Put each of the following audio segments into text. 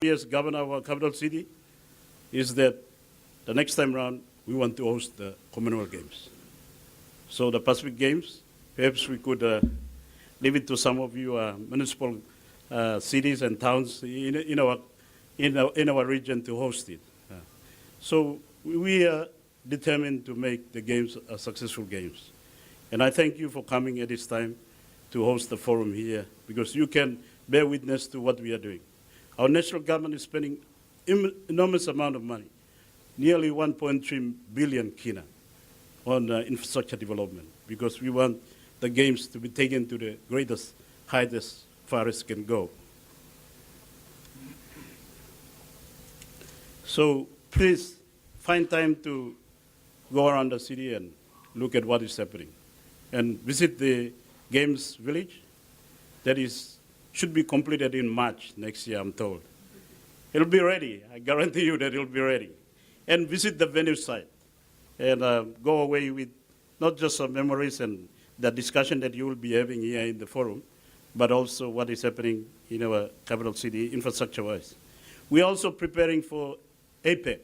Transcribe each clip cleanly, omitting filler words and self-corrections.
As governor of our capital city is that the next time round we want to host the Commonwealth Games. So the Pacific Games, perhaps we could leave it to some of you municipal cities and towns in our region to host it. So we are determined to make the games a successful games. And I thank you for coming at this time to host the forum here, because you can bear witness to what we are doing. Our national government is spending enormous amount of money, nearly 1.3 billion kina on infrastructure development, because we want the games to be taken to the greatest height as far as can go. So please find time to go around the city and look at what is happening, and visit the Games Village. That should be completed in March next year, I'm told. It'll be ready. I guarantee you that it'll be ready. And visit the venue site and go away with not just some memories and the discussion that you will be having here in the forum, but also what is happening in our capital city infrastructure-wise. We're also preparing for APEC,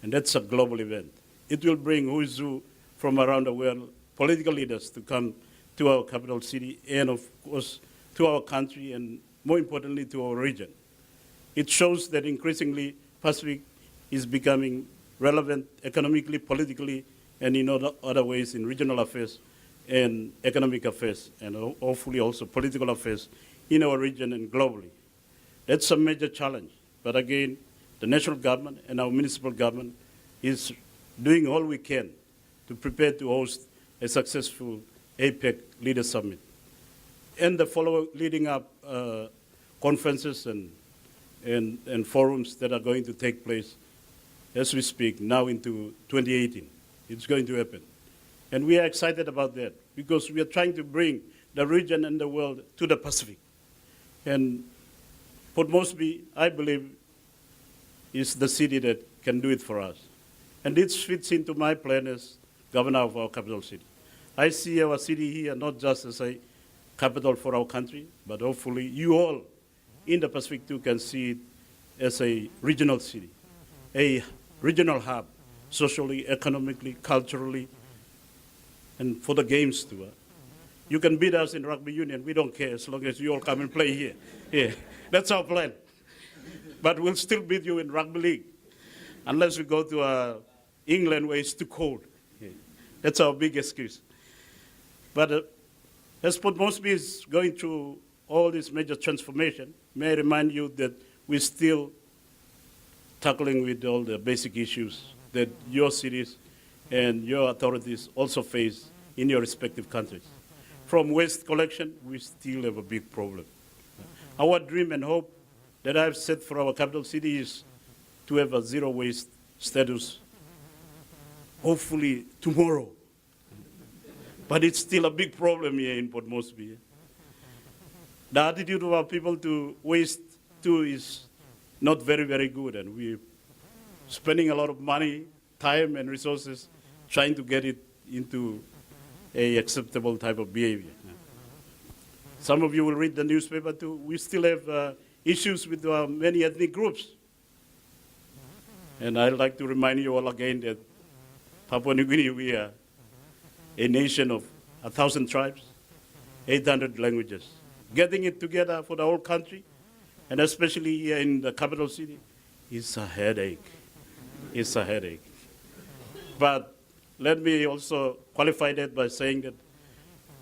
and that's a global event. It will bring who is who from around the world, political leaders to come to our capital city and, of course, to our country, and more importantly, to our region. It shows that increasingly Pacific is becoming relevant economically, politically, and in other ways in regional affairs and economic affairs, and hopefully also political affairs in our region and globally. That's a major challenge. But again, the national government and our municipal government is doing all we can to prepare to host a successful APEC Leader Summit. And the leading up conferences and forums that are going to take place as we speak now into 2018. It's going to happen. And we are excited about that because we are trying to bring the region and the world to the Pacific. And Port Moresby, I believe, is the city that can do it for us. And this fits into my plan as governor of our capital city. I see our city here not just as a capital for our country, but hopefully you all in the Pacific too can see it as a regional city, a regional hub, socially, economically, culturally, and for the games too. You can beat us in rugby union, we don't care as long as you all come and play here. Yeah, that's our plan. But we'll still beat you in rugby league, unless we go to England where it's too cold. Yeah. That's our big excuse. But as Port Moresby is going through all this major transformation, may I remind you that we're still tackling with all the basic issues that your cities and your authorities also face in your respective countries. From waste collection, we still have a big problem. Our dream and hope that I've set for our capital city is to have a zero waste status, hopefully tomorrow. But it's still a big problem here in Port Moresby. The attitude of our people to waste too is not very, very good, and we're spending a lot of money, time, and resources trying to get it into an acceptable type of behavior. Some of you will read the newspaper too. We still have issues with many ethnic groups. And I'd like to remind you all again that Papua New Guinea, we are a nation of 1,000 tribes, 800 languages. Getting it together for the whole country, and especially here in the capital city, is a headache. It's a headache. But let me also qualify that by saying that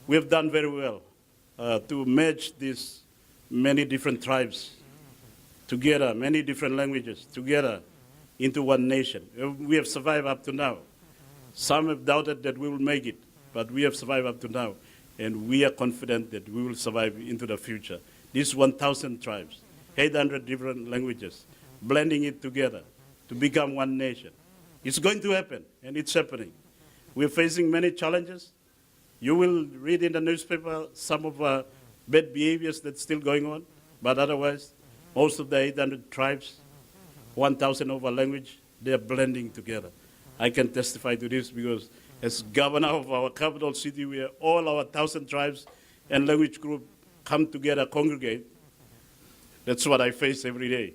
we have done very well to merge these many different tribes together, many different languages together into one nation. We have survived up to now. Some have doubted that we will make it, but we have survived up to now, and we are confident that we will survive into the future. These 1,000 tribes, 800 different languages, blending it together to become one nation. It's going to happen, and it's happening. We're facing many challenges. You will read in the newspaper some of bad behaviors that's still going on, but otherwise, most of the 800 tribes, 1,000 of our language, they're blending together. I can testify to this because as governor of our capital city, where all our 1,000 tribes and language groups come together, congregate, that's what I face every day.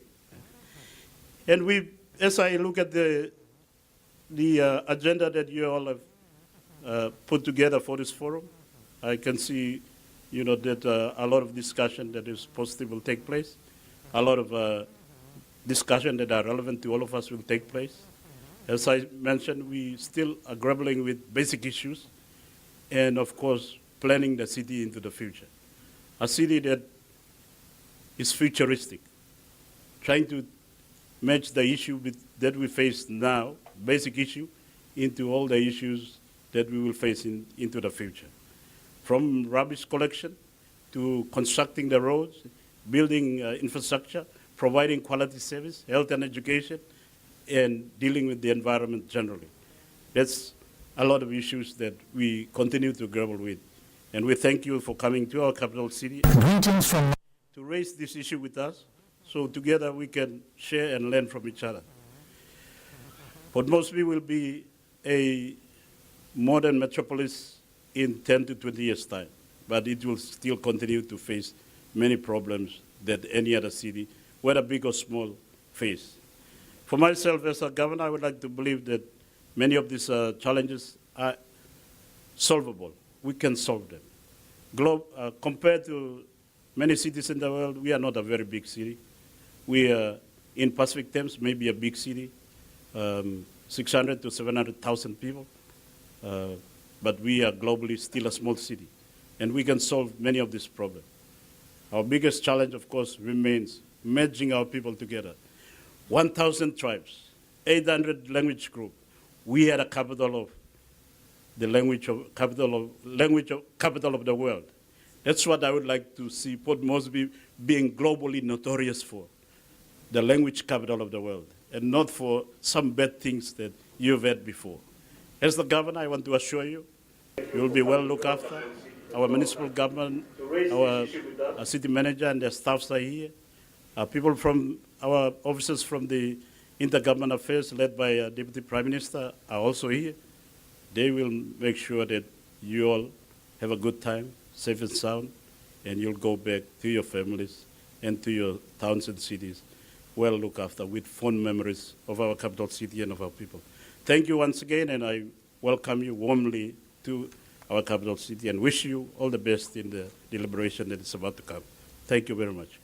And as I look at the agenda that you all have put together for this forum, I can see, that a lot of discussion that is positive will take place. A lot of discussion that are relevant to all of us will take place. As I mentioned, we still are grappling with basic issues and, of course, planning the city into the future. A city that is futuristic, trying to match the issue that we face now, basic issue, into all the issues that we will face into the future. From rubbish collection to constructing the roads, building infrastructure, providing quality service, health and education, and dealing with the environment generally. That's a lot of issues that we continue to grapple with. And we thank you for coming to our capital city to raise this issue with us, so together we can share and learn from each other. Port Moresby will be a modern metropolis in 10 to 20 years' time, but it will still continue to face many problems that any other city, whether big or small, face. For myself as a governor, I would like to believe that many of these challenges are solvable. We can solve them. Compared to many cities in the world, we are not a very big city. We are, in Pacific terms, maybe a big city, 600 to 700,000 people. But we are globally still a small city, and we can solve many of these problems. Our biggest challenge, of course, remains merging our people together. 1,000 tribes, 800 language groups. We are the capital of the capital of the world. That's what I would like to see Port Moresby being globally notorious for, the language capital of the world, and not for some bad things that you've had before. As the governor, I want to assure you, you will be well looked after. Our municipal government, our city manager and their staffs are here. People from our officers from the Intergovernmental Affairs led by Deputy Prime Minister are also here. They will make sure that you all have a good time, safe and sound, and you'll go back to your families and to your towns and cities well looked after with fond memories of our capital city and of our people. Thank you once again, and I welcome you warmly to our capital city and wish you all the best in the deliberation that is about to come. Thank you very much.